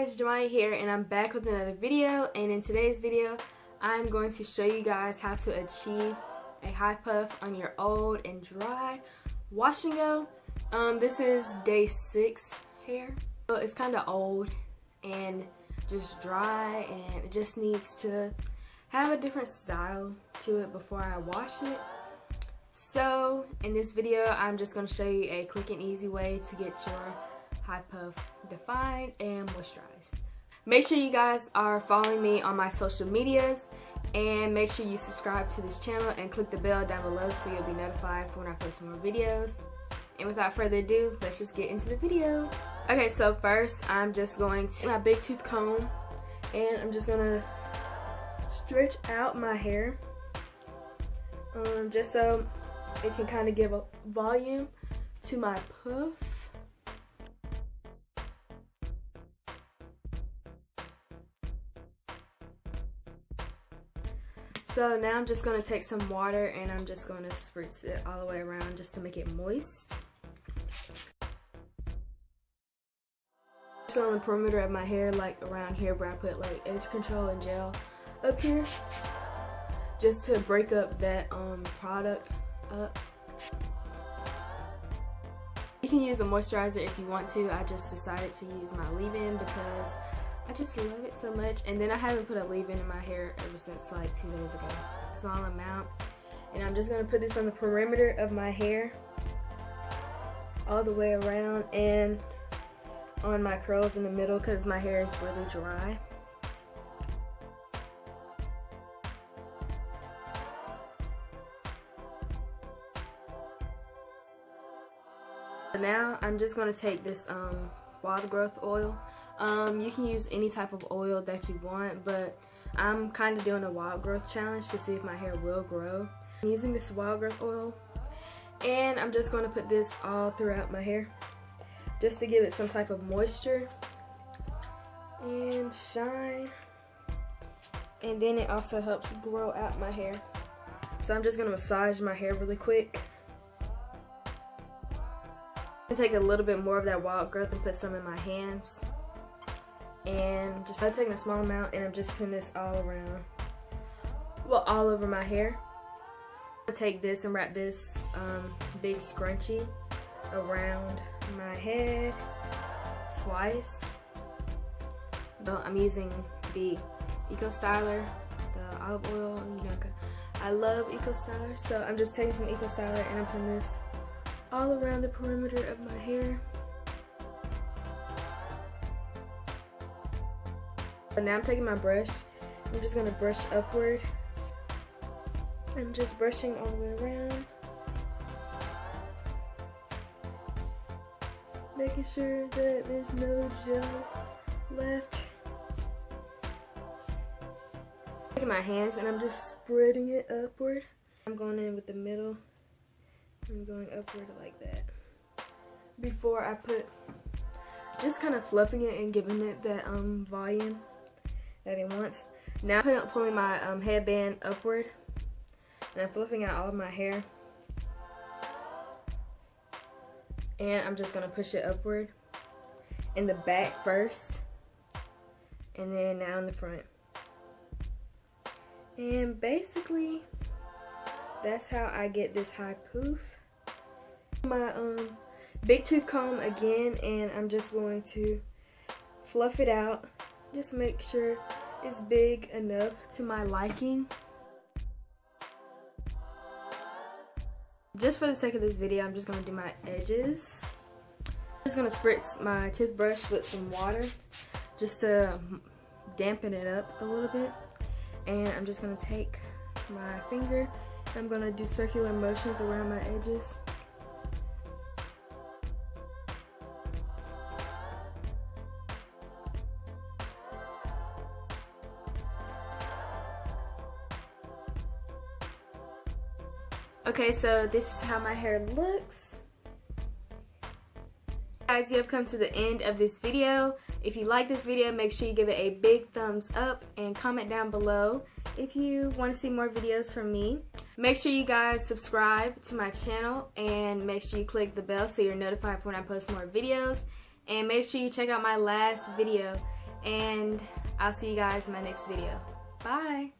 It's JaMya here, and I'm back with another video. And in today's video, I'm going to show you guys how to achieve a high puff on your old and dry wash and go. This is day 6 hair. So it's kind of old and just dry, and it just needs to have a different style to it before I wash it. So in this video, I'm just going to show you a quick and easy way to get your high puff defined and moisturized. Make sure you guys are following me on my social medias, and make sure you subscribe to this channel and click the bell down below so you'll be notified for when I post more videos. And without further ado, let's just get into the video. Okay, so first I'm just going to my big tooth comb, and I'm just gonna stretch out my hair just so it can kind of give a volume to my puff. So now I'm just going to take some water and I'm just going to spritz it all the way around just to make it moist. Just on the perimeter of my hair, like around here where I put like edge control and gel up here, just to break up that product up. You can use a moisturizer if you want to. I just decided to use my leave-in because I just love it so much, and then I haven't put a leave-in in my hair ever since like 2 days ago. Small amount, and I'm just gonna put this on the perimeter of my hair all the way around and on my curls in the middle because my hair is really dry. Now I'm just gonna take this wild growth oil. You can use any type of oil that you want, but I'm kind of doing a wild growth challenge to see if my hair will grow. I'm using this wild growth oil, and I'm just going to put this all throughout my hair just to give it some type of moisture and shine, and then it also helps grow out my hair. So I'm just going to massage my hair really quick. I'm going to take a little bit more of that wild growth and put some in my hands. And I'm taking a small amount, and I'm just putting this all around, well, all over my hair. I'm gonna take this and wrap this big scrunchie around my head twice. I'm using the Eco Styler, the olive oil. You know, I love Eco Styler, so I'm just taking some Eco Styler and I'm putting this all around the perimeter of my hair. But now I'm taking my brush. I'm just going to brush upward. I'm just brushing all the way around, making sure that there's no gel left. Taking my hands and I'm just spreading it upward. I'm going in with the middle. I'm going upward like that. Before I put, just kind of fluffing it and giving it that volume that it wants. Now I'm pulling my headband upward, and I'm fluffing out all of my hair, and I'm just gonna push it upward in the back first, and then now in the front. And basically that's how I get this high poof. My big tooth comb again, and I'm just going to fluff it out. Just make sure it's big enough to my liking. Just for the sake of this video, I'm just going to do my edges. I'm just going to spritz my toothbrush with some water just to dampen it up a little bit. And I'm just going to take my finger and I'm going to do circular motions around my edges. Okay, so this is how my hair looks. Guys, you have come to the end of this video. If you like this video, make sure you give it a big thumbs up and comment down below if you want to see more videos from me. Make sure you guys subscribe to my channel and make sure you click the bell so you're notified for when I post more videos. And make sure you check out my last video and I'll see you guys in my next video. Bye!